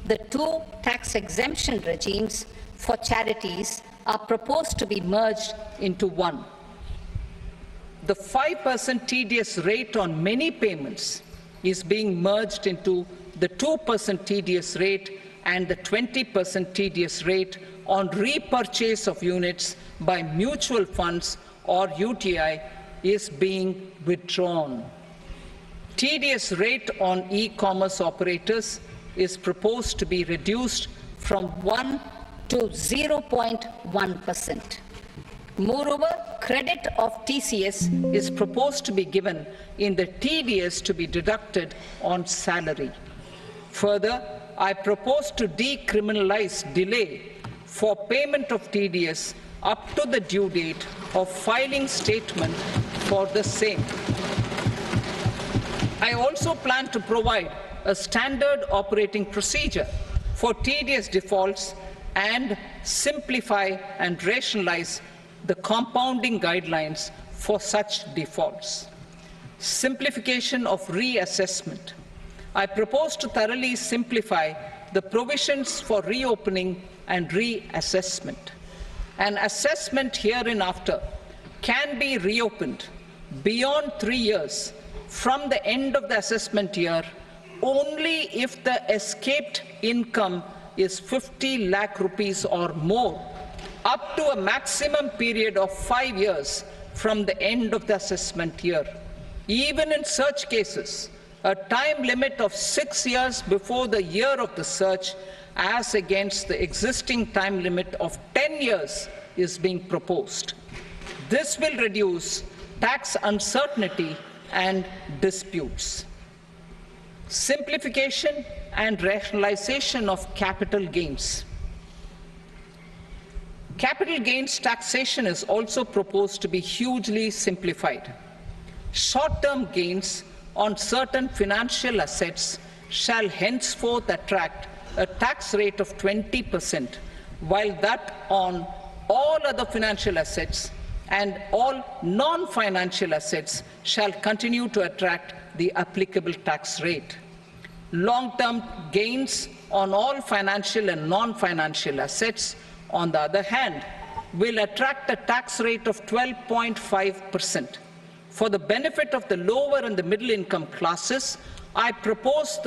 The two tax exemption regimes for charities are proposed to be merged into one. The 5% TDS rate on many payments is being merged into the 2% TDS rate, and the 20% TDS rate on repurchase of units by mutual funds or UTI is being withdrawn. TDS rate on e-commerce operators is proposed to be reduced from 1 to 0.1%. Moreover, credit of TCS is proposed to be given in the TDS to be deducted on salary. Further, I propose to decriminalize delay for payment of TDS up to the due date of filing statement for the same. I also plan to provide a standard operating procedure for TDS defaults and simplify and rationalize the compounding guidelines for such defaults. Simplification of reassessment. I propose to thoroughly simplify the provisions for reopening and reassessment. An assessment hereinafter can be reopened beyond 3 years from the end of the assessment year only if the escaped income is 50 lakh rupees or more, up to a maximum period of 5 years from the end of the assessment year. Even in such cases, a time limit of 6 years before the year of the search, as against the existing time limit of 10 years, is being proposed. This will reduce tax uncertainty and disputes. Simplification and rationalization of capital gains. Capital gains taxation is also proposed to be hugely simplified. Short-term gains on certain financial assets shall henceforth attract a tax rate of 20%, while that on all other financial assets and all non-financial assets shall continue to attract the applicable tax rate. Long-term gains on all financial and non-financial assets, on the other hand, will attract a tax rate of 12.5%. For the benefit of the lower and the middle income classes, I propose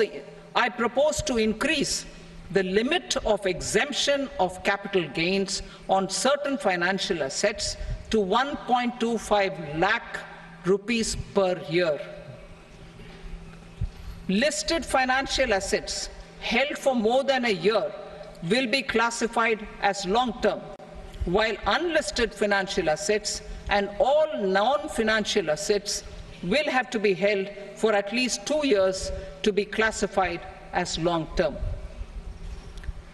to increase the limit of exemption of capital gains on certain financial assets to 1.25 lakh rupees per year. Listed financial assets held for more than a year will be classified as long-term, while unlisted financial assets and all non-financial assets will have to be held for at least 2 years to be classified as long-term.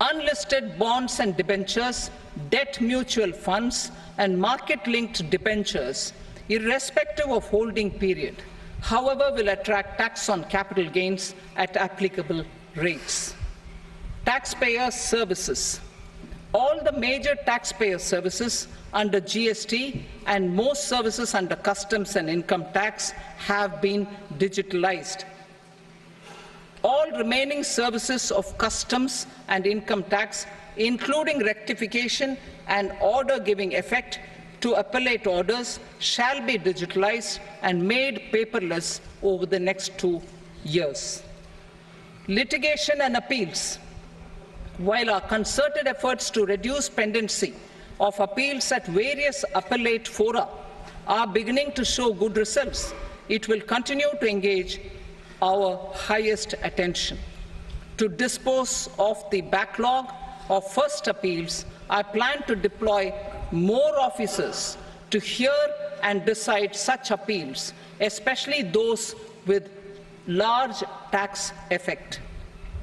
Unlisted bonds and debentures, debt mutual funds, and market-linked debentures, irrespective of holding period, however, will attract tax on capital gains at applicable rates. Taxpayer services. All the major taxpayer services under GST and most services under customs and income tax have been digitalized. All remaining services of customs and income tax, including rectification and order giving effect to appellate orders, shall be digitalized and made paperless over the next 2 years. Litigation and appeals. While our concerted efforts to reduce pendency of appeals at various appellate fora are beginning to show good results, it will continue to engage our highest attention. To dispose of the backlog of first appeals, I plan to deploy more officers to hear and decide such appeals, especially those with large tax effect.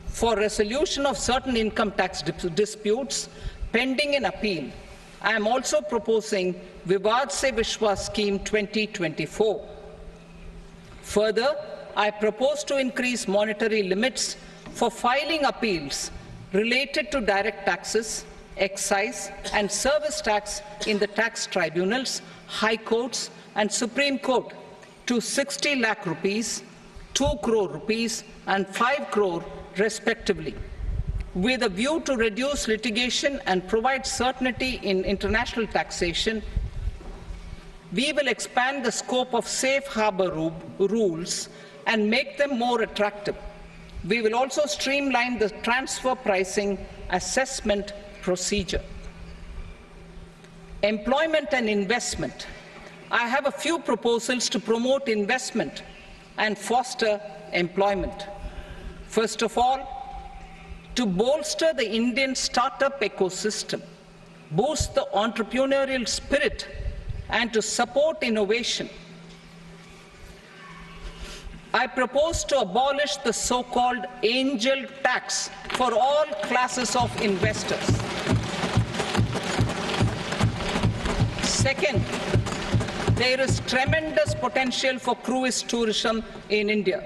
For resolution of certain income tax disputes pending in appeal, I am also proposing Vivad Se Vishwas Scheme 2024. Further, I propose to increase monetary limits for filing appeals related to direct taxes, excise and service tax in the tax tribunals, high courts and Supreme Court to 60 lakh rupees, 2 crore rupees and 5 crore respectively. With a view to reduce litigation and provide certainty in international taxation, we will expand the scope of safe harbor rules and make them more attractive. We will also streamline the transfer pricing assessment procedure. Employment and investment. I have a few proposals to promote investment and foster employment. First of all, to bolster the Indian startup ecosystem, boost the entrepreneurial spirit, and to support innovation, I propose to abolish the so-called angel tax for all classes of investors. Second, there is tremendous potential for cruise tourism in India.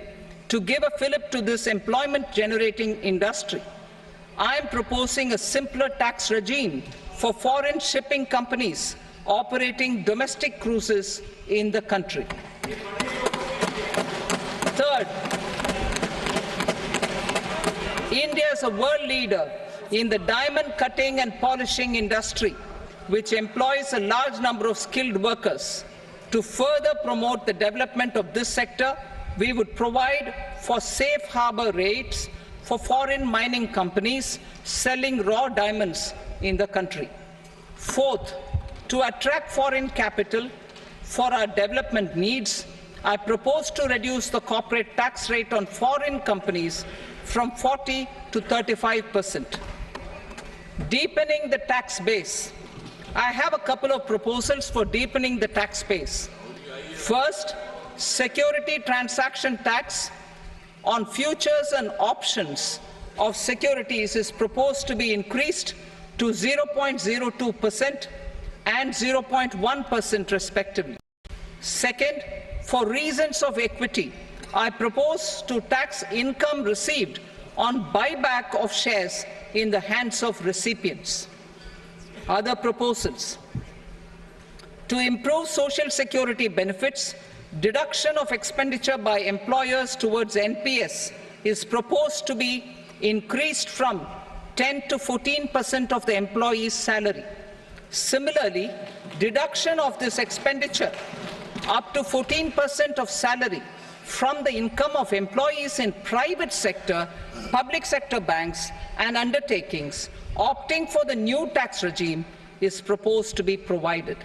To give a fillip to this employment-generating industry, I am proposing a simpler tax regime for foreign shipping companies operating domestic cruises in the country. Third, India is a world leader in the diamond cutting and polishing industry, which employs a large number of skilled workers. To further promote the development of this sector, we would provide for safe harbor rates for foreign mining companies selling raw diamonds in the country. Fourth, to attract foreign capital for our development needs, I propose to reduce the corporate tax rate on foreign companies from 40 to 35%. Deepening the tax base. I have a couple of proposals for deepening the tax base. First, security transaction tax on futures and options of securities is proposed to be increased to 0.02% and 0.1% respectively. Second, for reasons of equity, I propose to tax income received on buyback of shares in the hands of recipients. Other proposals. To improve social security benefits, deduction of expenditure by employers towards NPS is proposed to be increased from 10 to 14% of the employee's salary. Similarly, deduction of this expenditure up to 14% of salary from the income of employees in private sector, public sector banks and undertakings opting for the new tax regime is proposed to be provided.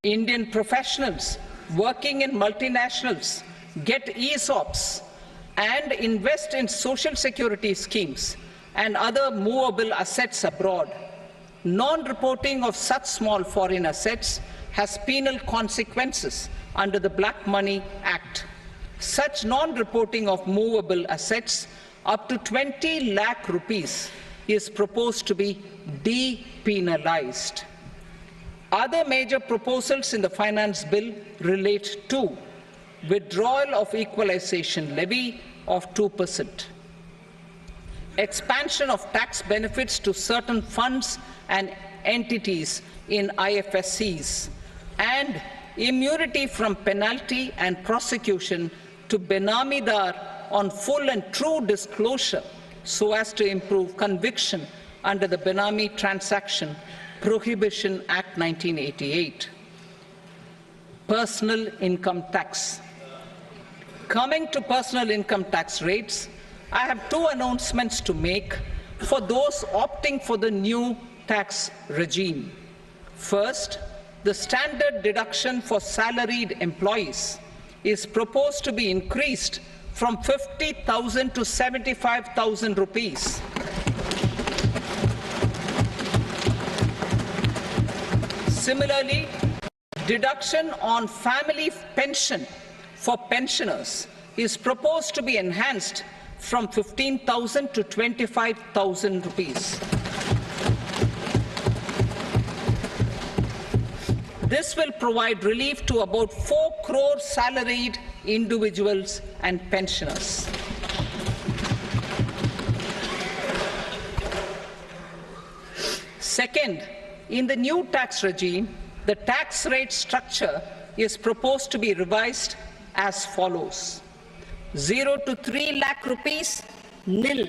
Indian professionals working in multinationals get ESOPs and invest in social security schemes and other movable assets abroad. Non-reporting of such small foreign assets has penal consequences under the Black Money Act. Such non-reporting of movable assets up to 20 lakh rupees is proposed to be depenalized. Other major proposals in the finance bill relate to withdrawal of equalization levy of 2%, expansion of tax benefits to certain funds and entities in IFSCs, and immunity from penalty and prosecution to Benamidar on full and true disclosure so as to improve conviction under the Benami Transaction Prohibition Act 1988. Personal income tax. Coming to personal income tax rates, I have two announcements to make for those opting for the new tax regime. First, the standard deduction for salaried employees is proposed to be increased from 50,000 to 75,000 rupees. Similarly, deduction on family pension for pensioners is proposed to be enhanced from 15,000 to 25,000 rupees. This will provide relief to about 4 crore salaried individuals and pensioners. Second, in the new tax regime, the tax rate structure is proposed to be revised as follows. 0 to 3 lakh rupees, nil.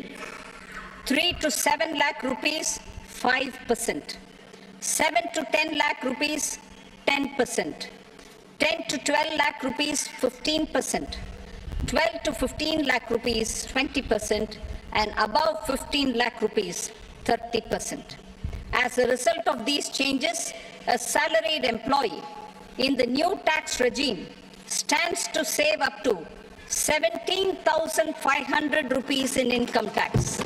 3 to 7 lakh rupees, 5%. 7 to 10 lakh rupees, 10%. 10 to 12 lakh rupees, 15%. 12 to 15 lakh rupees, 20%. And above 15 lakh rupees, 30%. As a result of these changes, a salaried employee in the new tax regime stands to save up to 17,500 rupees in income tax.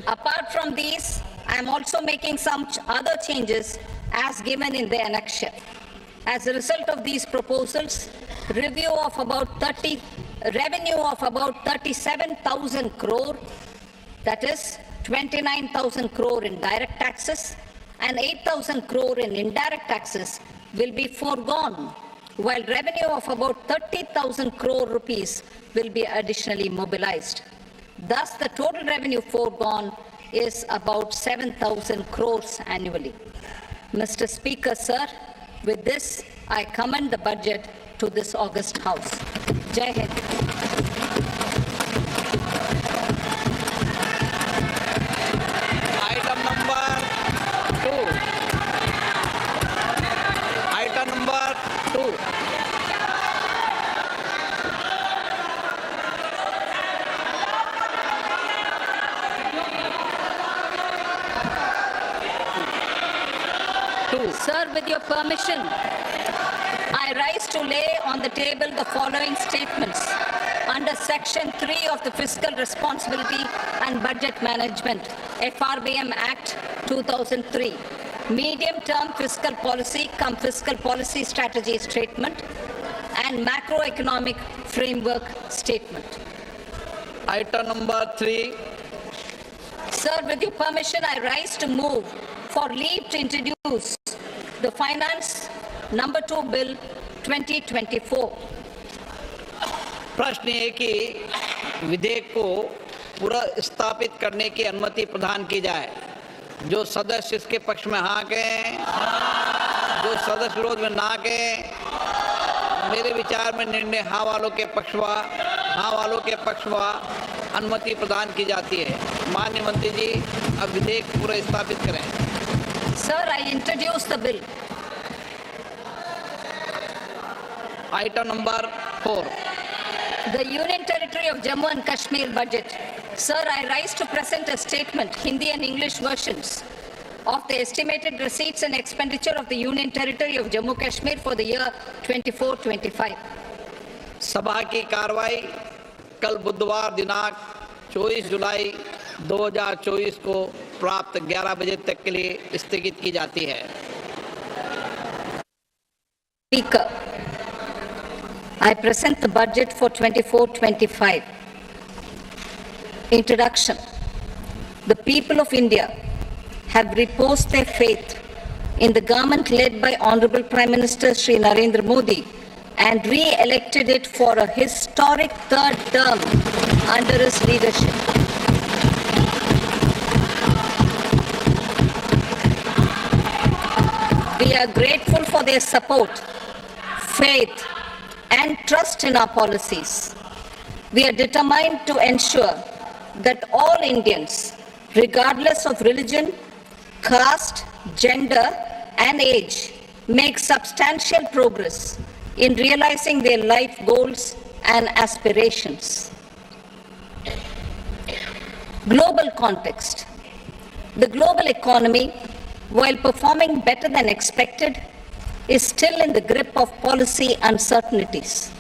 Apart from these, I am also making some other changes as given in the annexure. As a result of these proposals, revenue of about 37,000 crore, that is 29,000 crore in direct taxes and 8,000 crore in indirect taxes will be foregone, while revenue of about 30,000 crore rupees will be additionally mobilized. Thus, the total revenue foregone is about 7,000 crores annually. Mr. Speaker, sir, with this, I commend the budget to this august House. Jai Hind. Item number 2. Item number 2. Sir, with your permission, I rise to lay on the table the following statements under Section 3 of the Fiscal Responsibility and Budget Management, FRBM Act 2003, Medium-Term Fiscal Policy cum Fiscal Policy Strategy Statement and Macroeconomic Framework Statement. Item number 3. Sir, with your permission, I rise to move for leave to introduce the Finance Number 2 Bill 2024. प्रश्न है कि विधेयक को पुनर्स्थापित करने की अनुमति प्रदान की जाए। जो सदस्य इसके पक्ष में हाँ कहें, जो सदस्य विरोध में ना कहें। मेरे विचार में निर्णय हाँ वालों के पक्ष में अनुमति प्रदान की जाती है। माननीय मंत्री जी, अब विधेयक पुनर्स्थापित करें। Sir, I introduce the bill. Item number 4. The Union Territory of Jammu and Kashmir budget. Sir, I rise to present a statement, Hindi and English versions, of the estimated receipts and expenditure of the Union Territory of Jammu and Kashmir for the year 24-25. सभा की कार्रवाई कल बुधवार दिनांक 24 जुलाई 2024 को प्राप्त 11 बजे तक के लिए स्थगित की जाती है। Speaker, I present the budget for 24-25. Introduction. The people of India have reposed their faith in the government led by Honorable Prime Minister Shri Narendra Modi and re-elected it for a historic third term under his leadership. We are grateful for their support, faith, and trust in our policies. We are determined to ensure that all Indians, regardless of religion, caste, gender, and age, make substantial progress in realizing their life goals and aspirations. Global context. The global economy, while performing better than expected, is still in the grip of policy uncertainties.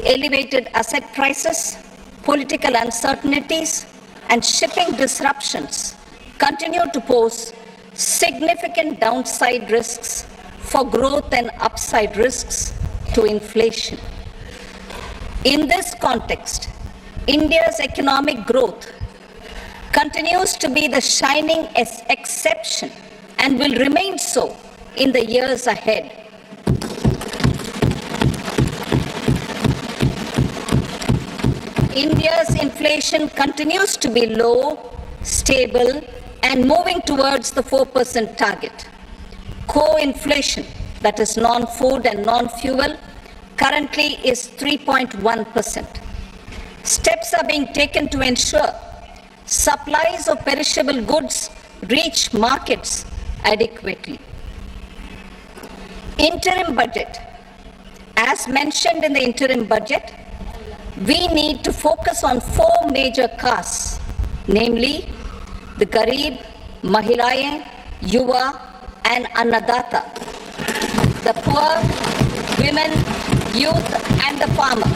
Elevated asset prices, political uncertainties, and shipping disruptions continue to pose significant downside risks for growth and upside risks to inflation. In this context, India's economic growth continues to be the shining exception and will remain so in the years ahead. India's inflation continues to be low, stable, and moving towards the 4% target. Core inflation, that is non-food and non-fuel, currently is 3.1%. Steps are being taken to ensure supplies of perishable goods reach markets adequately. Interim budget. As mentioned in the interim budget, we need to focus on 4 major castes, namely the Garib, Mahilayen, Yuva and Annadata, the poor, women, youth and the farmer.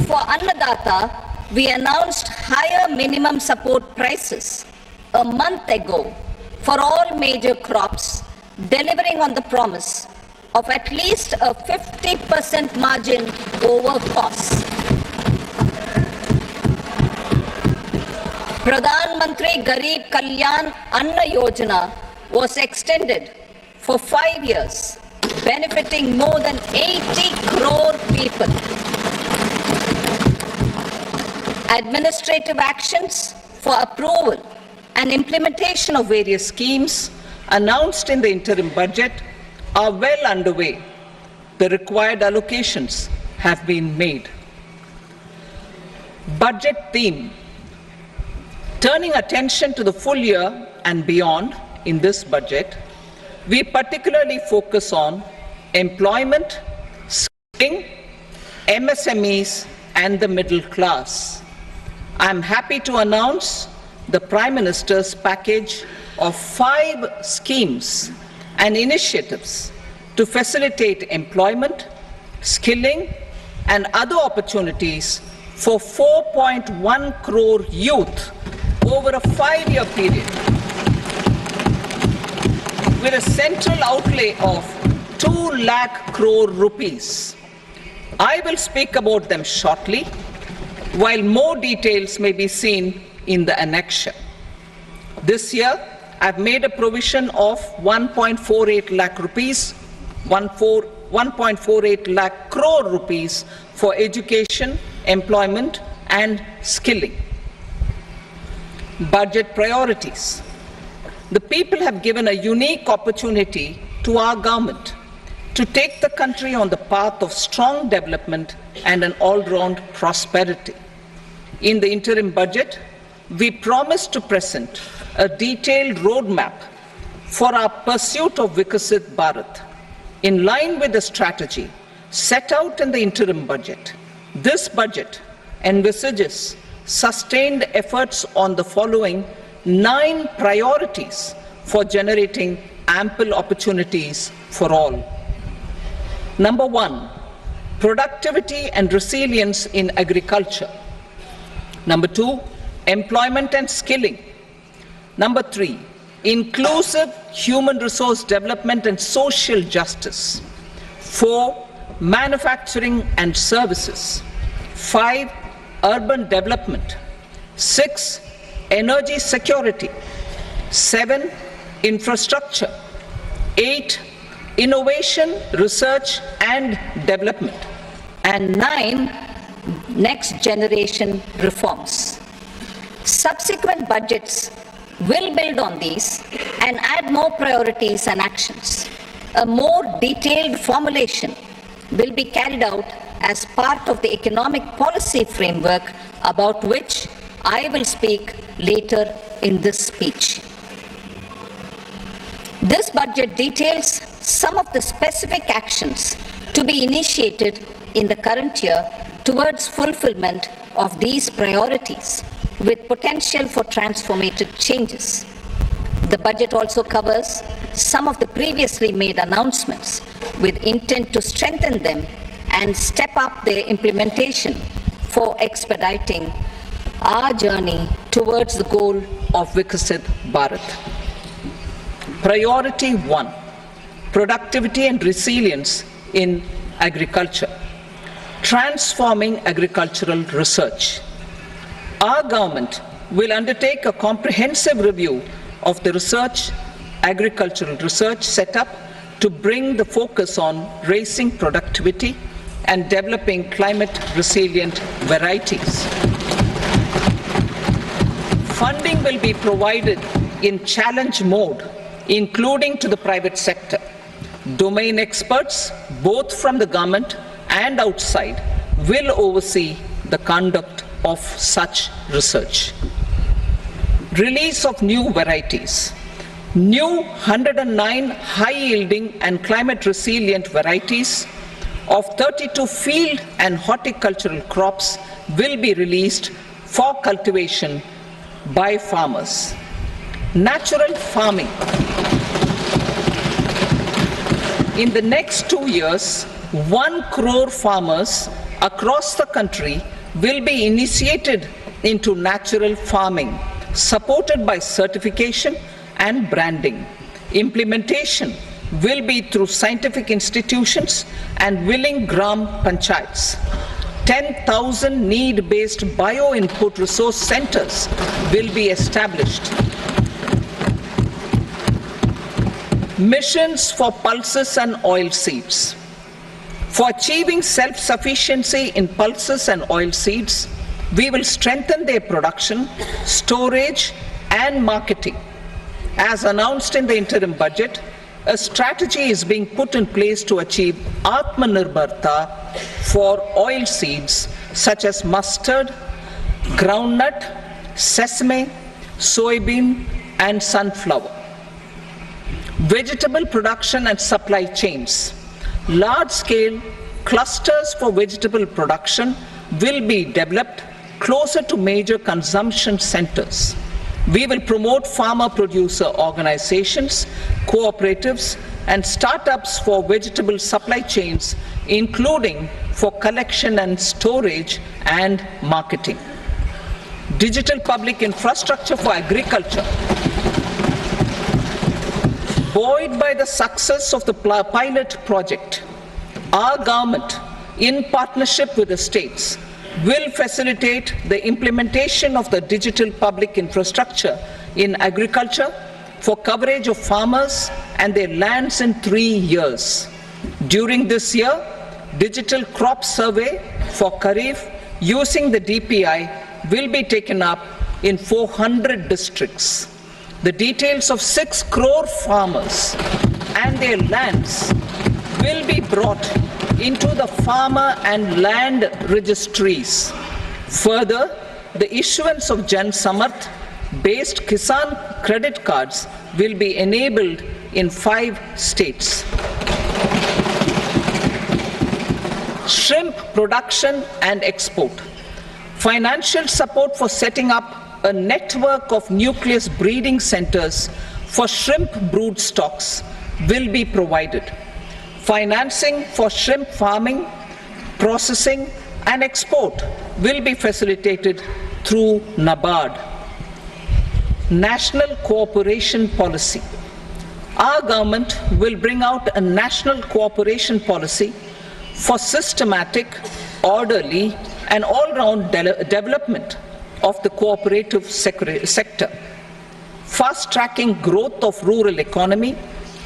For Annadata, we announced higher minimum support prices a month ago for all major crops, delivering on the promise of at least a 50% margin over costs. Pradhan Mantri Garib Kalyan Anna Yojana was extended for 5 years, benefiting more than 80 crore people. Administrative actions for approval and implementation of various schemes announced in the interim budget are well underway. The required allocations have been made. Budget theme. Turning attention to the full year and beyond in this budget, we particularly focus on employment, skilling, MSMEs and the middle class. I am happy to announce the Prime Minister's package of 5 schemes and initiatives to facilitate employment, skilling and other opportunities for 4.1 crore youth over a 5-year period, with a central outlay of 2 lakh crore rupees. I will speak about them shortly, while more details may be seen in the annexure. This year, I've made a provision of 1.48 lakh rupees, 1.48 lakh crore rupees for education, employment and skilling. Budget priorities. The people have given a unique opportunity to our government to take the country on the path of strong development and an all-round prosperity. In the interim budget, we promise to present a detailed roadmap for our pursuit of Vikasit Bharat. In line with the strategy set out in the interim budget, this budget envisages sustained efforts on the following 9 priorities for generating ample opportunities for all. Number 1, productivity and resilience in agriculture. Number 2, employment and skilling. Number 3, inclusive human resource development and social justice. 4, manufacturing and services. 5, urban development. 6, energy security. 7, infrastructure. 8, innovation, research and development. And 9, next generation reforms. Subsequent budgets will build on these and add more priorities and actions. A more detailed formulation will be carried out as part of the economic policy framework, about which I will speak later in this speech. This budget details some of the specific actions to be initiated in the current year towards fulfillment of these priorities, with potential for transformative changes. The budget also covers some of the previously made announcements with intent to strengthen them and step up their implementation for expediting our journey towards the goal of Vikasit Bharat. Priority 1, productivity and resilience in agriculture. Transforming agricultural research. Our government will undertake a comprehensive review of the agricultural research setup to bring the focus on raising productivity and developing climate-resilient varieties. Funding will be provided in challenge mode, including to the private sector. Domain experts, both from the government and outside, will oversee the conduct of such research. Release of new varieties. New 109 high-yielding and climate-resilient varieties of 32 field and horticultural crops will be released for cultivation by farmers. Natural farming. In the next 2 years, 1 crore farmers across the country will be initiated into natural farming, supported by certification and branding. Implementation will be through scientific institutions and willing gram panchayats. 10,000 need-based bio-input resource centers will be established. Missions for pulses and oilseeds. For achieving self-sufficiency in pulses and oilseeds, we will strengthen their production, storage, and marketing. As announced in the interim budget, a strategy is being put in place to achieve Atmanirbharta for oilseeds such as mustard, groundnut, sesame, soybean, and sunflower. Vegetable production and supply chains. Large-scale clusters for vegetable production will be developed closer to major consumption centers. We will promote farmer-producer organizations, cooperatives, and startups for vegetable supply chains, including for collection and storage and marketing. Digital public infrastructure for agriculture. Buoyed by the success of the pilot project, our government, in partnership with the states, will facilitate the implementation of the digital public infrastructure in agriculture for coverage of farmers and their lands in 3 years. During this year, digital crop survey for Kharif using the DPI will be taken up in 400 districts. The details of 6 crore farmers and their lands will be brought into the farmer and land registries. Further, the issuance of Jan Samarth based Kisan credit cards will be enabled in 5 states. Shrimp production and export. Financial support for setting up a network of nucleus breeding centers for shrimp brood stocks will be provided. Financing for shrimp farming, processing, and export will be facilitated through NABARD. National cooperation policy. Our government will bring out a national cooperation policy for systematic, orderly, and all-round development of the cooperative sector, fast-tracking growth of rural economy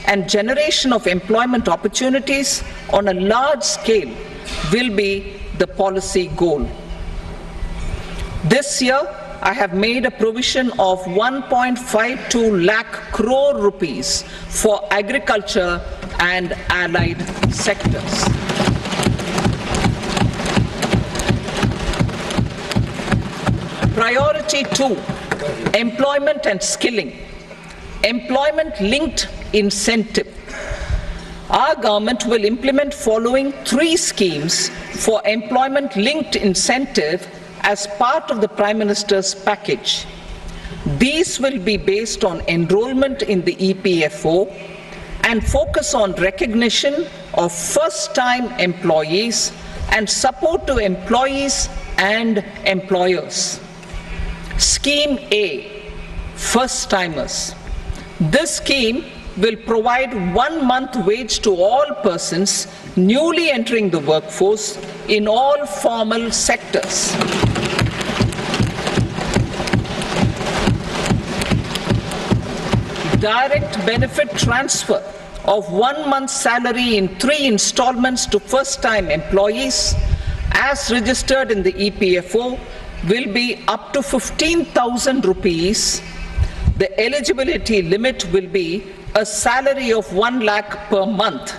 and generation of employment opportunities on a large scale will be the policy goal. This year, I have made a provision of 1.52 lakh crore rupees for agriculture and allied sectors. Priority 2, employment and skilling. Employment-linked incentive. Our government will implement following 3 schemes for employment-linked incentive as part of the Prime Minister's package. These will be based on enrollment in the EPFO and focus on recognition of first-time employees and support to employees and employers. Scheme A, first-timers. This scheme will provide 1 month wage to all persons newly entering the workforce in all formal sectors. Direct benefit transfer of 1 month's salary in 3 installments to first-time employees as registered in the EPFO will be up to 15,000 rupees. The eligibility limit will be a salary of 1 lakh per month.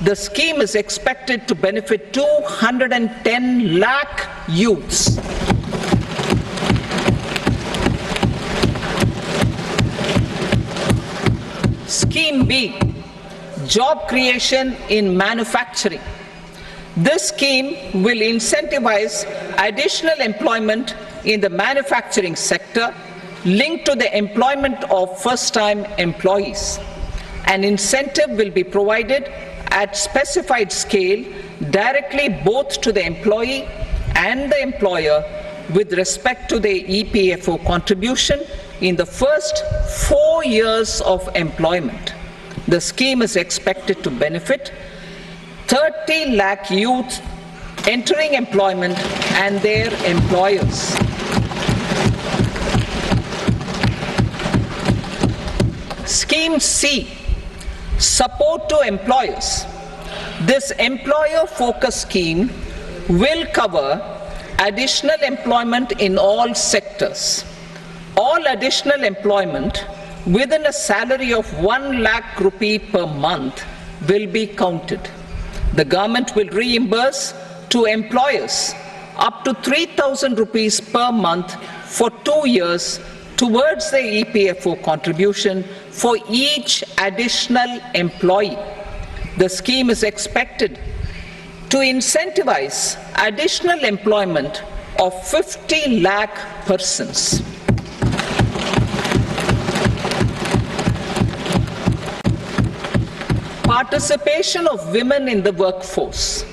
The scheme is expected to benefit 210 lakh youths. Scheme B, job creation in manufacturing. This scheme will incentivize additional employment in the manufacturing sector linked to the employment of first-time employees. An incentive will be provided at specified scale directly both to the employee and the employer with respect to the EPFO contribution in the first 4 years of employment. The scheme is expected to benefit 30 lakh youth entering employment and their employers. Scheme C, support to employers. This employer-focused scheme will cover additional employment in all sectors. All additional employment within a salary of 1 lakh rupee per month will be counted. The government will reimburse to employers up to 3,000 rupees per month for 2 years towards the EPFO contribution for each additional employee. The scheme is expected to incentivize additional employment of 50 lakh persons. Participation of women in the workforce.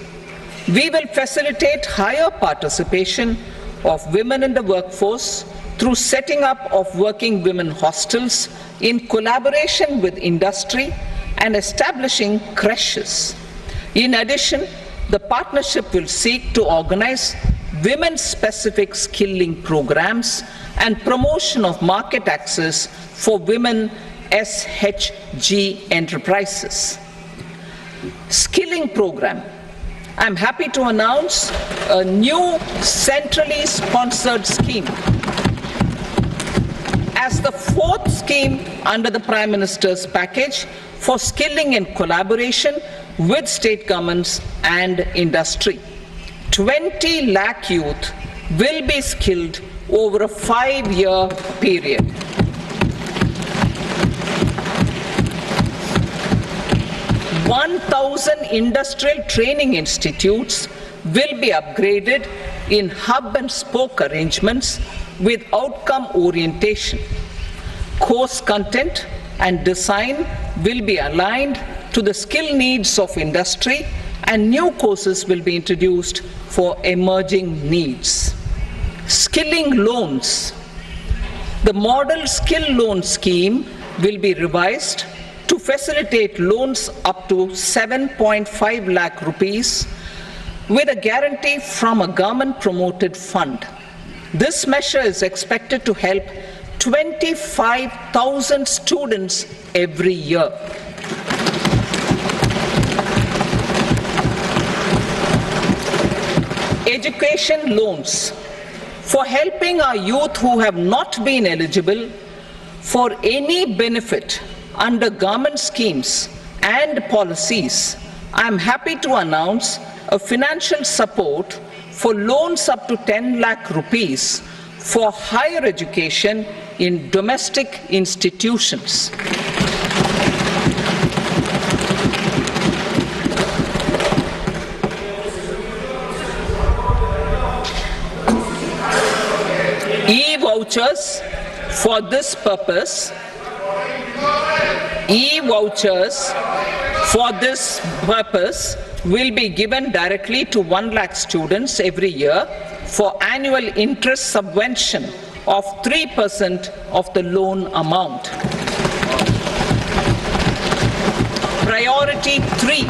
We will facilitate higher participation of women in the workforce through setting up of working women hostels in collaboration with industry and establishing creches. In addition, the partnership will seek to organize women-specific skilling programs and promotion of market access for women SHG enterprises. Skilling program. I'm happy to announce a new centrally sponsored scheme as the fourth scheme under the Prime Minister's package for skilling in collaboration with state governments and industry. 20 lakh youth will be skilled over a 5-year period. "1,000 industrial training institutes will be upgraded in hub and spoke arrangements with outcome orientation. Course content and design will be aligned to the skill needs of industry, and new courses will be introduced for emerging needs." Skilling loans. The model skill loan scheme will be revised to facilitate loans up to 7.5 lakh rupees with a guarantee from a government-promoted fund. This measure is expected to help 25,000 students every year. Education loans. For helping our youth who have not been eligible for any benefit under government schemes and policies, I am happy to announce a financial support for loans up to 10 lakh rupees for higher education in domestic institutions. E-vouchers for this purpose. E-vouchers for this purpose will be given directly to 1 lakh students every year for annual interest subvention of 3% of the loan amount. Priority 3,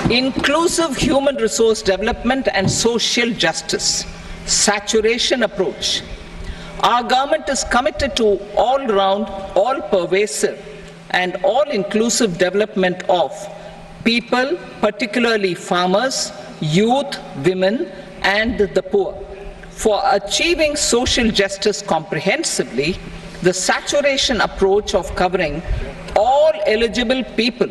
inclusive human resource development and social justice, saturation approach. Our government is committed to all-round, all-pervasive and all-inclusive development of people, particularly farmers, youth, women, and the poor. For achieving social justice comprehensively, the saturation approach of covering all eligible people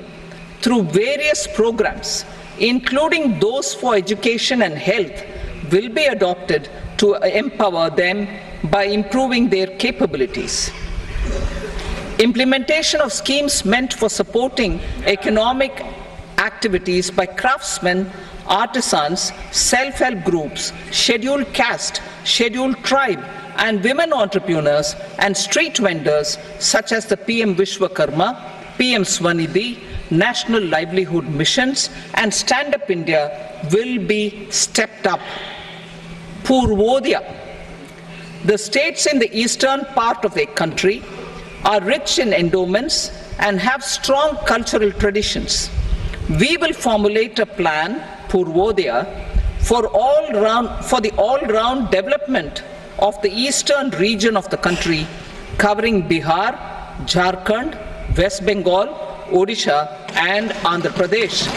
through various programs, including those for education and health, will be adopted to empower them by improving their capabilities. Implementation of schemes meant for supporting economic activities by craftsmen, artisans, self-help groups, scheduled caste, scheduled tribe, and women entrepreneurs and street vendors such as the PM Vishwakarma, PM Swanidhi, National Livelihood Missions, and Stand Up India will be stepped up. Purvodaya. The states in the eastern part of the country are rich in endowments and have strong cultural traditions. We will formulate a plan, Purvodaya, for the all-round development of the eastern region of the country, covering Bihar, Jharkhand, West Bengal, Odisha, and Andhra Pradesh.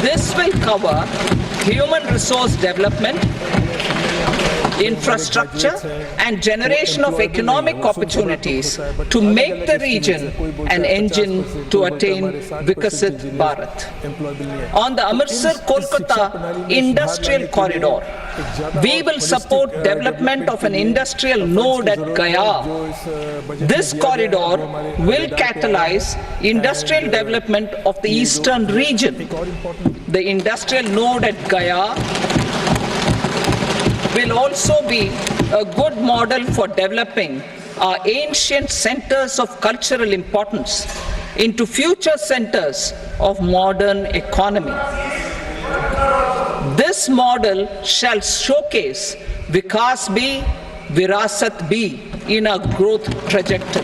This will cover human resource development, infrastructure, and generation of economic opportunities to make the region an engine to attain Vikasit Bharat. On the Amritsar-Kolkata Industrial Corridor, we will support development of an industrial node at Gaya. This corridor will catalyze industrial development of the eastern region. The industrial node at Gaya will also be a good model for developing our ancient centers of cultural importance into future centers of modern economy. This model shall showcase Vikas B, Virasat B in our growth trajectory.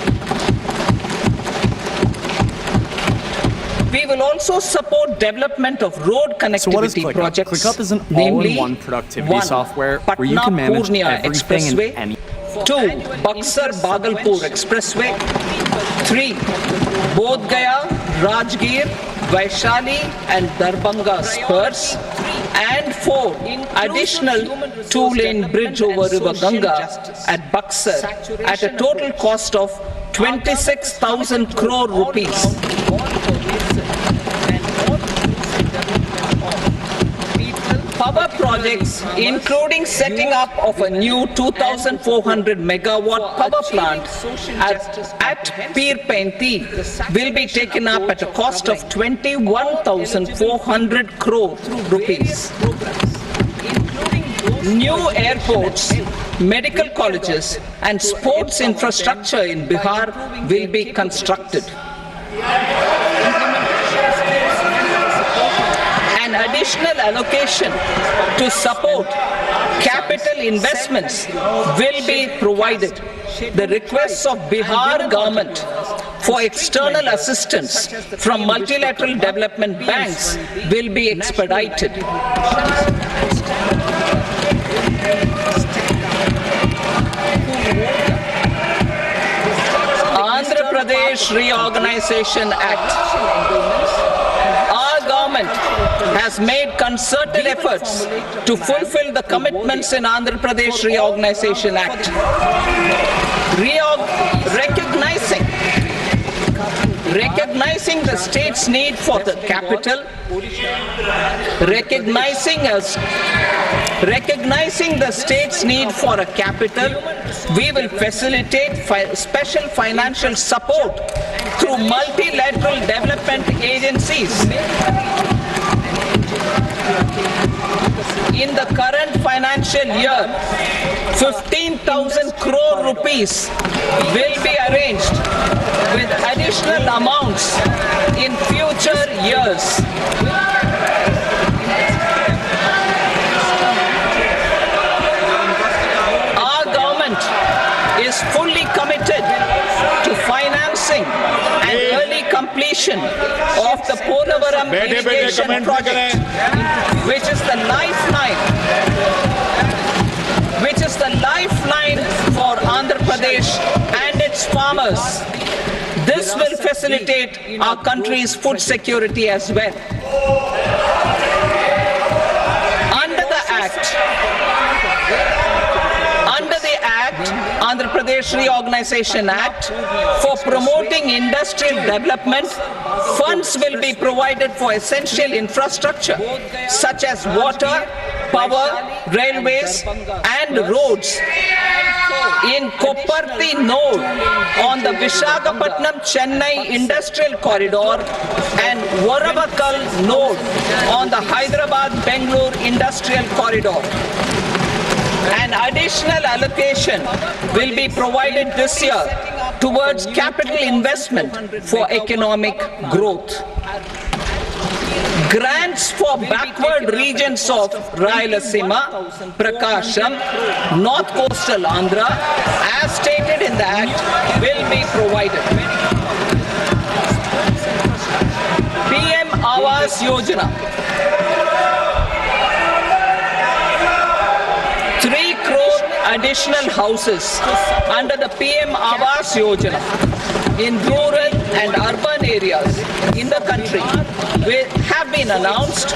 We will also support development of road connectivity projects, ClickUp is an namely all-in-one productivity software where you Patna can manage Purnia everything and Expressway, any. 2. Buxar Bhagalpur Expressway, 3. Bodh Gaya, Rajgir, Vaishali and Darbhanga spurs, and 4. Additional 2-lane bridge over River Ganga at Buxar at a total cost of 26,000 crore rupees. Power projects, including setting up of a new 2,400 megawatt power plant at Pir Painti, will be taken up at a cost of 21,400 crore rupees. New airports, medical colleges, and sports infrastructure in Bihar will be constructed. An additional allocation to support capital investments will be provided. The requests of Bihar government for external assistance from multilateral development banks will be expedited. Andhra Pradesh Reorganization Act. Our government has made concerted efforts to fulfill the commitments in Andhra Pradesh Reorganization Act. Recognizing the state's need for the capital, recognizing the state's need for a capital, we will facilitate special financial support through multilateral development agencies. In the current financial year, 15,000 crore rupees will be arranged with additional amounts in future years. Our government is fully committed to financing and early completion of the Polavaram irrigation project, which is the lifeline for Andhra Pradesh and its farmers. This will facilitate our country's food security as well. Under the Act, Andhra Pradesh Pradesh Reorganization Act, for promoting industrial development, funds will be provided for essential infrastructure such as water, power, railways and roads. In Kopparthi node on the Visakhapatnam-Chennai Industrial Corridor and Varavakal node on the Hyderabad-Bangalore Industrial Corridor. An additional allocation will be provided this year towards capital investment for economic growth. Grants for backward regions of Rayalaseema, Prakasham, North Coastal Andhra, as stated in the Act, will be provided. PM Awas Yojana. 3 crore additional houses under the PM Awas Yojana in rural and urban areas in the country have been announced,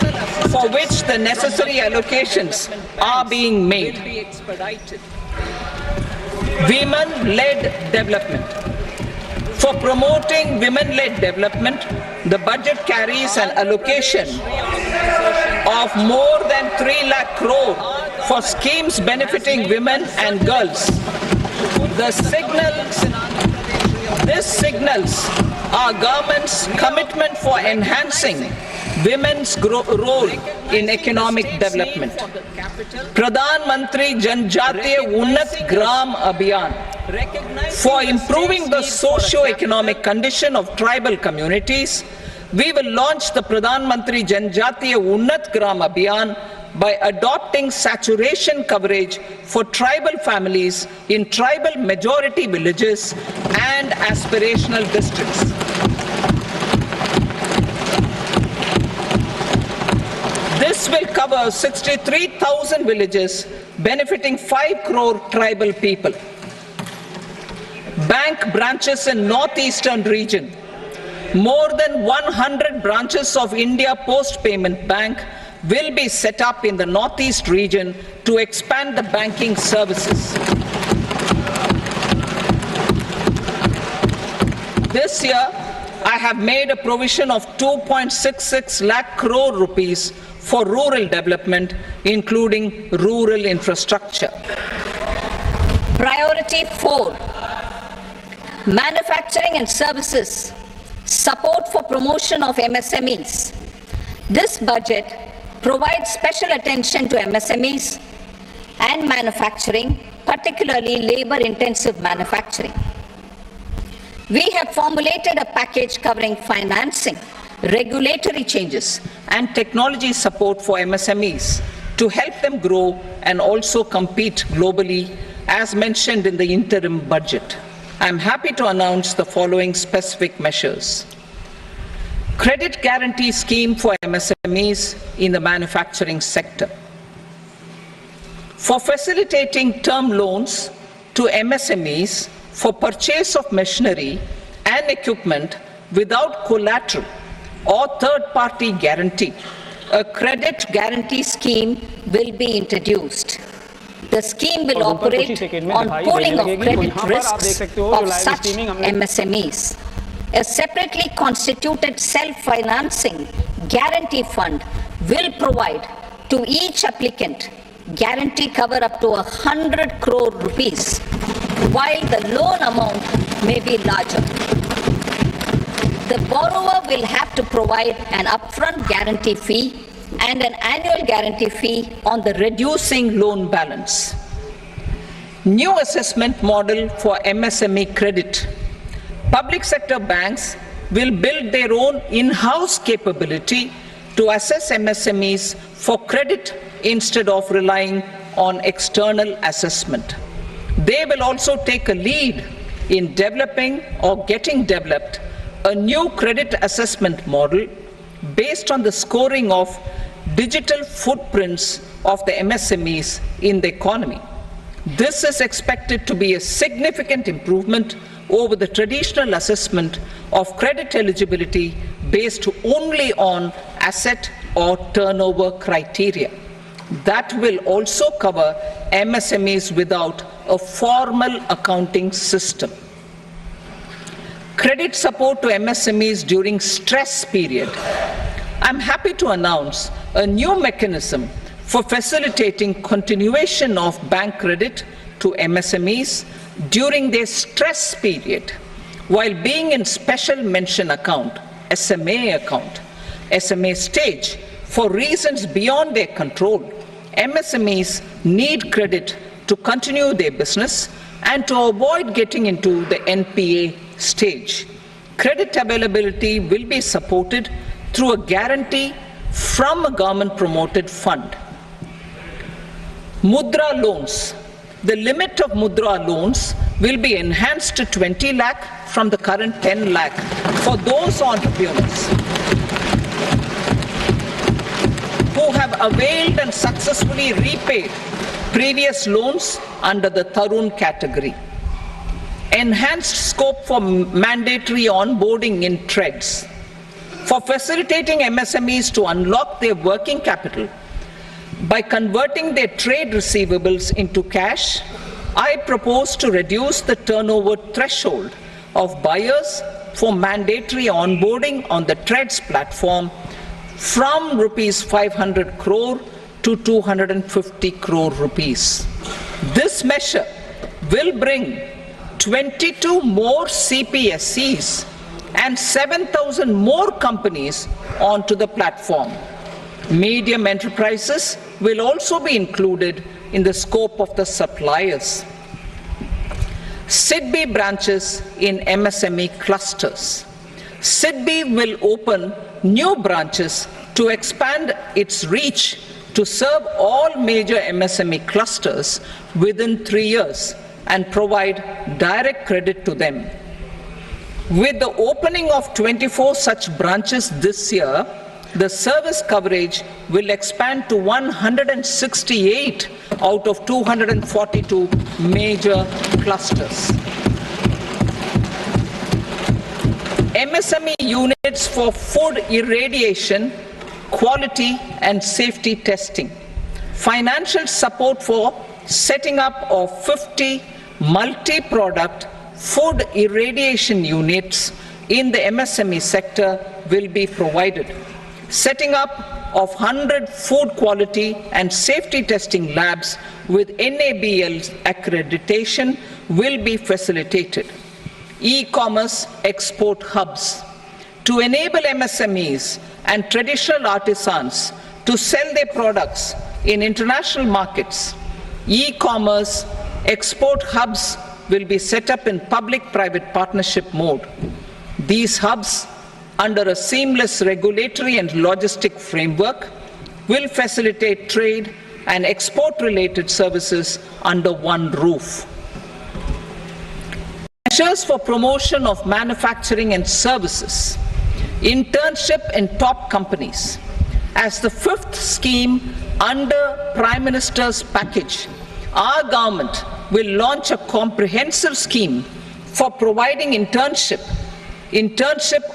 for which the necessary allocations are being made. Women-led development. For promoting women-led development, the budget carries an allocation of more than 3 lakh crore for schemes benefiting women and girls. This signals our government's commitment for enhancing women's role in economic development. Pradhan Mantri Janjatiya Unnat Gram Abhiyan, for improving the socio-economic condition of tribal communities, we will launch the Pradhan Mantri Janjatiya Unnat Gram Abhiyan by adopting saturation coverage for tribal families in tribal majority villages and aspirational districts. This will cover 63,000 villages, benefiting 5 crore tribal people. Bank branches in northeastern region. More than 100 branches of India Post Payment Bank will be set up in the northeast region to expand the banking services. This year, I have made a provision of 2.66 lakh crore rupees for rural development, including rural infrastructure. Priority 4, manufacturing and services, support for promotion of MSMEs. This budget provides special attention to MSMEs and manufacturing, particularly labor-intensive manufacturing. We have formulated a package covering financing, regulatory changes, and technology support for MSMEs to help them grow and also compete globally, as mentioned in the interim budget. I am happy to announce the following specific measures. Credit guarantee scheme for MSMEs in the manufacturing sector. For facilitating term loans to MSMEs for purchase of machinery and equipment without collateral or third-party guarantee, a credit guarantee scheme will be introduced. The scheme will operate on pooling of credit risks of such MSMEs. A separately constituted self-financing guarantee fund will provide to each applicant guarantee cover up to 100 crore rupees, while the loan amount may be larger. The borrower will have to provide an upfront guarantee fee and an annual guarantee fee on the reducing loan balance. New assessment model for MSME credit. Public sector banks will build their own in-house capability to assess MSMEs for credit instead of relying on external assessment. They will also take a lead in developing or getting developed a new credit assessment model based on the scoring of digital footprints of the MSMEs in the economy. This is expected to be a significant improvement over the traditional assessment of credit eligibility based only on asset or turnover criteria. That will also cover MSMEs without a formal accounting system. Credit support to MSMEs during stress period. I'm happy to announce a new mechanism for facilitating continuation of bank credit to MSMEs during their stress period while being in special mention account, SMA stage. For reasons beyond their control, MSMEs need credit to continue their business and to avoid getting into the NPA stage. Credit availability will be supported through a guarantee from a government-promoted fund. Mudra loans. The limit of Mudra loans will be enhanced to 20 lakh from the current 10 lakh for those entrepreneurs who have availed and successfully repaid previous loans under the Tarun category. Enhanced scope for mandatory onboarding in trades. For facilitating MSMEs to unlock their working capital by converting their trade receivables into cash, I propose to reduce the turnover threshold of buyers for mandatory onboarding on the trades platform from rupees 500 crore to 250 crore rupees. This measure will bring 22 more CPSCs and 7,000 more companies onto the platform. Medium enterprises will also be included in the scope of the suppliers. SIDBI branches in MSME clusters. SIDBI will open new branches to expand its reach to serve all major MSME clusters within 3 years and provide direct credit to them. With the opening of 24 such branches this year, the service coverage will expand to 168 out of 242 major clusters. MSME units for food irradiation, quality and safety testing. Financial support for setting up of 50 multi-product food irradiation units in the MSME sector will be provided. Setting up of 100 food quality and safety testing labs with NABL accreditation will be facilitated. E-commerce export hubs. To enable MSMEs and traditional artisans to sell their products in international markets, e-commerce export hubs will be set up in public-private partnership mode. These hubs, under a seamless regulatory and logistic framework, will facilitate trade and export-related services under one roof. Measures for promotion of manufacturing and services. Internship in top companies. As the fifth scheme under Prime Minister's package, our government will launch a comprehensive scheme for providing internship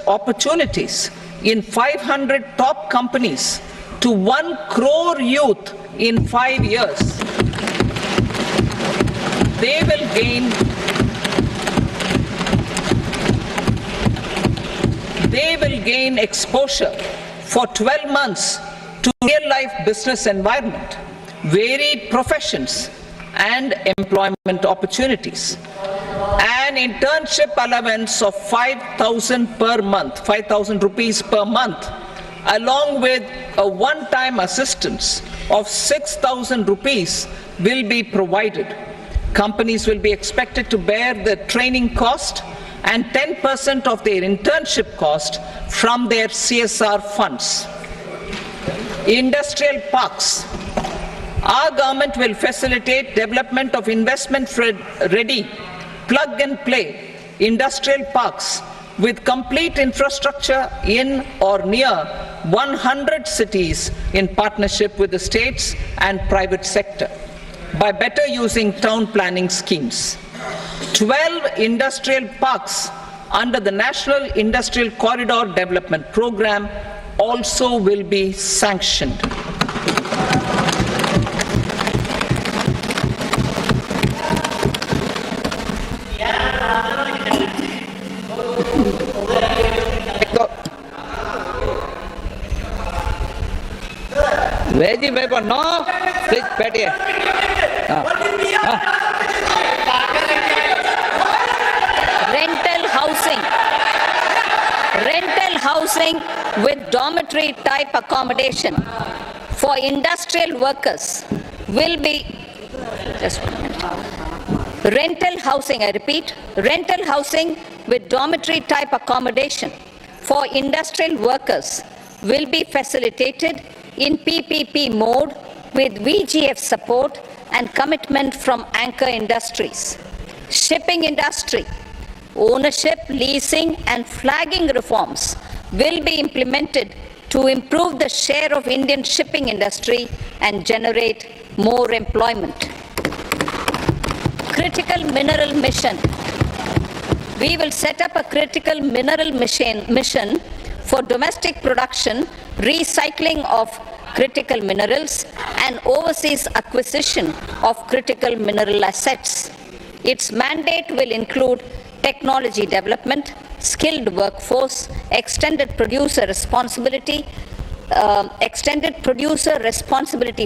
opportunities in 500 top companies to 1 crore youth in 5 years. They will gain exposure for 12 months to real-life business environment, varied professions, and employment opportunities. An internship allowance of 5,000 per month, 5,000 rupees per month, along with a one-time assistance of 6,000 rupees will be provided. Companies will be expected to bear the training cost and 10% of their internship cost from their CSR funds. Industrial parks. Our government will facilitate development of investment-ready, plug-and-play industrial parks with complete infrastructure in or near 100 cities in partnership with the states and private sector by better using town planning schemes. 12 industrial parks under the National Industrial Corridor Development Program also will be sanctioned. Veggie paper, no. Please, बैठिए. Rental housing with dormitory type accommodation for industrial workers will be, just 1 minute. Rental housing, I repeat, rental housing with dormitory type accommodation for industrial workers will be facilitated in PPP mode with VGF support and commitment from anchor industries. Shipping industry, ownership, leasing and flagging reforms will be implemented to improve the share of Indian shipping industry and generate more employment. Critical mineral mission. We will set up a critical mineral mission for domestic production, recycling of critical minerals and overseas acquisition of critical mineral assets. Its mandate will include technology development, skilled workforce, extended producer responsibility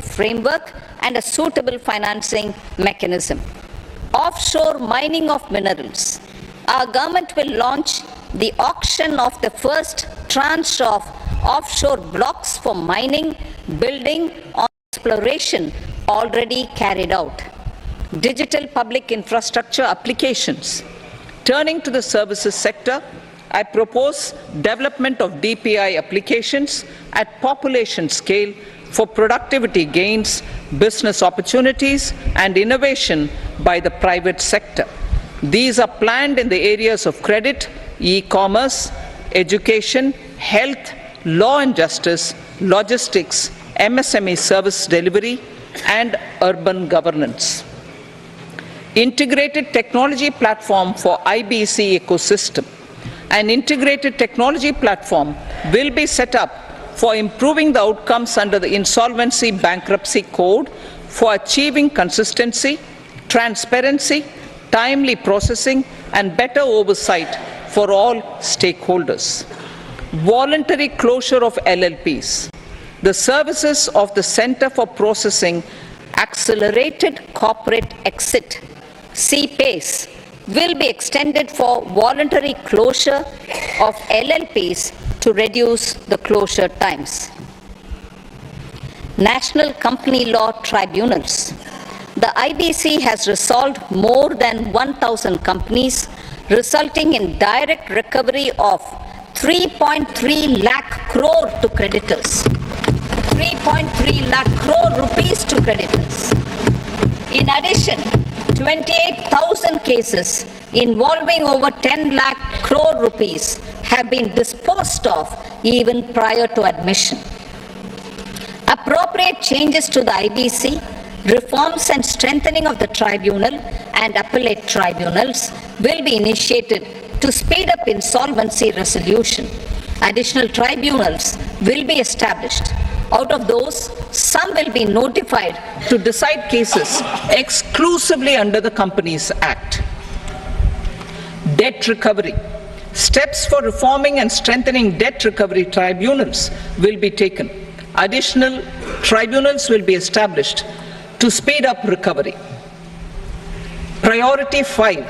framework and a suitable financing mechanism. Offshore mining of minerals. Our government will launch the auction of the first tranche of offshore blocks for mining, building, or exploration already carried out. Digital public infrastructure applications. Turning to the services sector, I propose development of DPI applications at population scale for productivity gains, business opportunities, and innovation by the private sector. These are planned in the areas of credit, e-commerce, education, health, law and justice, logistics, MSME service delivery, and urban governance. Integrated technology platform for IBC ecosystem. An integrated technology platform will be set up for improving the outcomes under the Insolvency Bankruptcy Code for achieving consistency, transparency, timely processing, and better oversight for all stakeholders. Voluntary closure of LLPs. The services of the Center for Processing Accelerated Corporate Exit, CPACE, will be extended for voluntary closure of LLPs to reduce the closure times. National Company Law Tribunals. The IBC has resolved more than 1,000 companies, resulting in direct recovery of 3.3 lakh crore to creditors. 3.3 lakh crore rupees to creditors. In addition, 28,000 cases involving over 10 lakh crore rupees have been disposed of even prior to admission. Appropriate changes to the IBC, reforms and strengthening of the tribunal and appellate tribunals will be initiated to speed up insolvency resolution. Additional tribunals will be established. Out of those, some will be notified to decide cases exclusively under the Companies Act. Debt recovery. Steps for reforming and strengthening debt recovery tribunals will be taken. Additional tribunals will be established to speed up recovery. Priority 5,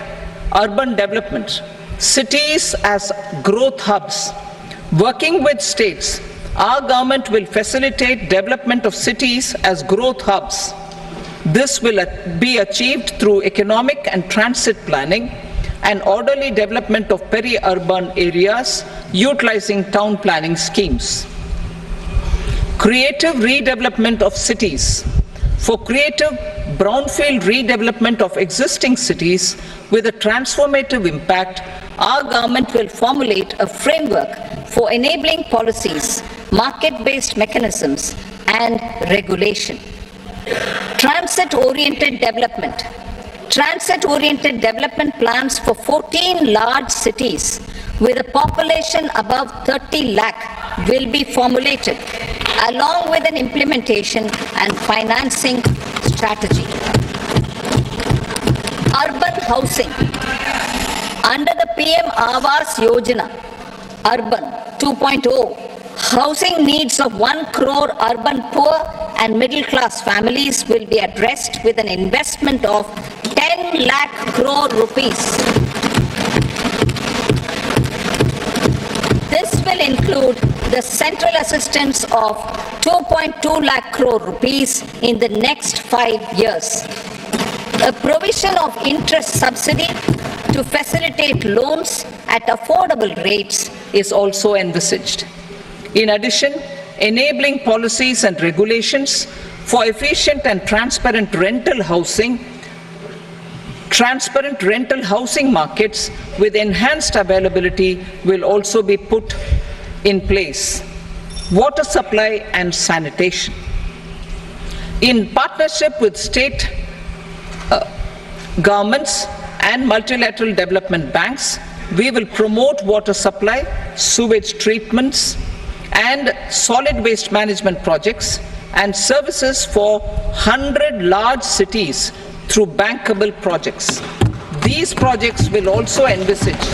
urban development. Cities as growth hubs. Working with states, our government will facilitate development of cities as growth hubs. This will be achieved through economic and transit planning and orderly development of peri-urban areas utilizing town planning schemes. Creative redevelopment of cities. For creative brownfield redevelopment of existing cities with a transformative impact, our government will formulate a framework for enabling policies, market-based mechanisms, and regulation. Transit-oriented development. Transit-oriented development plans for 14 large cities with a population above 30 lakh will be formulated, along with an implementation and financing strategy. Urban housing. Under the PM Awas Yojana, Urban 2.0, Housing needs of 1 crore urban poor and middle class families will be addressed with an investment of 10 lakh crore rupees. This will include the central assistance of 2.2 lakh crore rupees in the next 5 years. A provision of interest subsidy to facilitate loans at affordable rates is also envisaged. In addition, enabling policies and regulations for efficient and transparent rental housing markets with enhanced availability will also be put in place. Water supply and sanitation. In partnership with state governments and multilateral development banks, we will promote water supply, sewage treatments, and solid waste management projects and services for 100 large cities through bankable projects. These projects will also envisage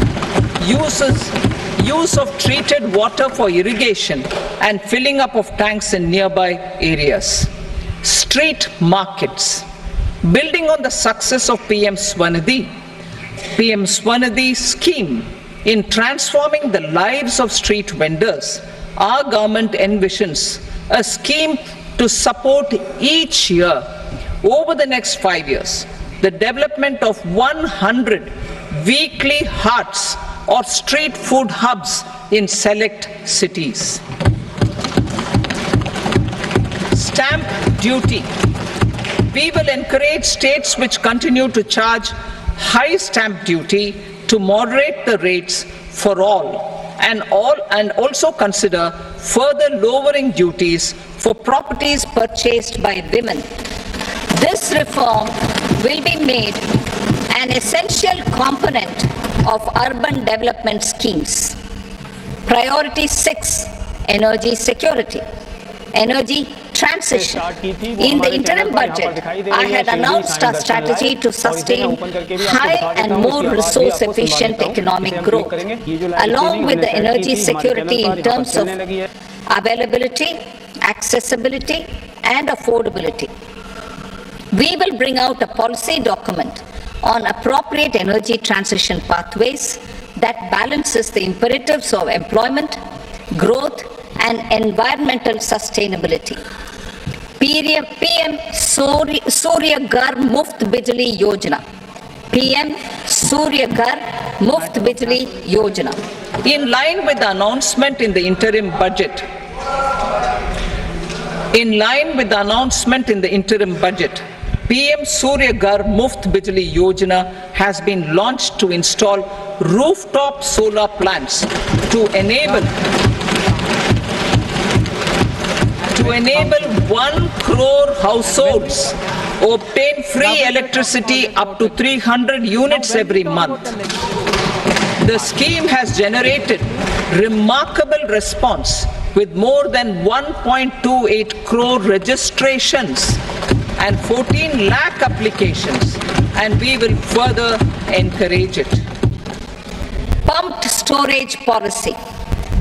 use of treated water for irrigation and filling up of tanks in nearby areas. Street markets. Building on the success of PM Swanidhi scheme in transforming the lives of street vendors, our government envisions a scheme to support each year over the next 5 years the development of 100 weekly hearts or street food hubs in select cities. Stamp duty. We will encourage states which continue to charge high stamp duty to moderate the rates for all and also consider further lowering duties for properties purchased by women. This reform will be made an essential component of urban development schemes. Priority 6, energy security. Energy transition. In the interim budget, I had announced a strategy to sustain high and more resource-efficient economic growth, along with the energy security in terms of availability, accessibility, and affordability. We will bring out a policy document on appropriate energy transition pathways that balances the imperatives of employment, growth, and environmental sustainability. PM Surya Ghar Muft Bijli Yojana. PM Surya Ghar Muft Bijli Yojana. In line with the announcement in the interim budget, PM Surya Ghar Muft Bijli Yojana has been launched to install rooftop solar plants to enable 1 crore households obtain free electricity up to 300 units every month. The scheme has generated remarkable response with more than 1.28 crore registrations and 14 lakh applications, and we will further encourage it. Pumped storage policy.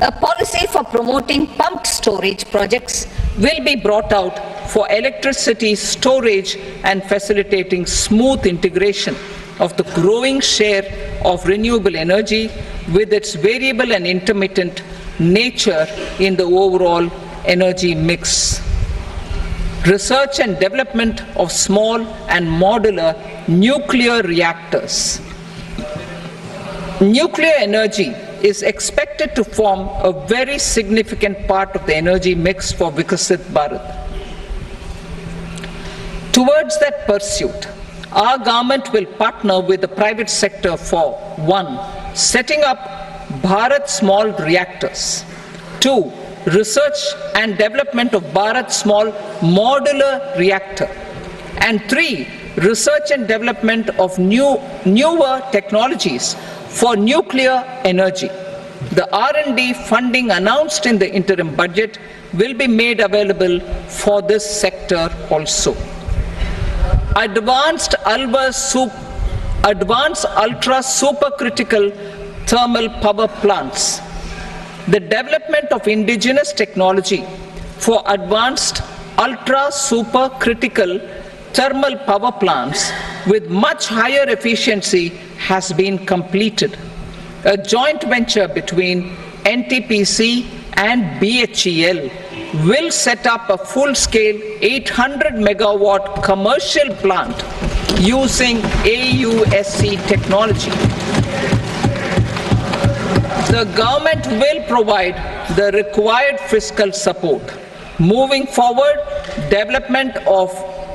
A policy for promoting pumped storage projects will be brought out for electricity storage and facilitating smooth integration of the growing share of renewable energy with its variable and intermittent nature in the overall energy mix. Research and development of small and modular nuclear reactors. Nuclear energy is expected to form a very significant part of the energy mix for Vikasit Bharat. Towards that pursuit, our government will partner with the private sector for 1. Setting up Bharat Small Reactors, 2. Research and development of Bharat Small Modular Reactor, and 3. Research and development of newer technologies for nuclear energy. The R&D funding announced in the interim budget will be made available for this sector also. Advanced ultra supercritical thermal power plants. the development of indigenous technology for advanced ultra-supercritical thermal power plants with much higher efficiency has been completed. A joint venture between NTPC and BHEL will set up a full-scale 800 megawatt commercial plant using AUSC technology. The government will provide the required fiscal support. Moving forward, development of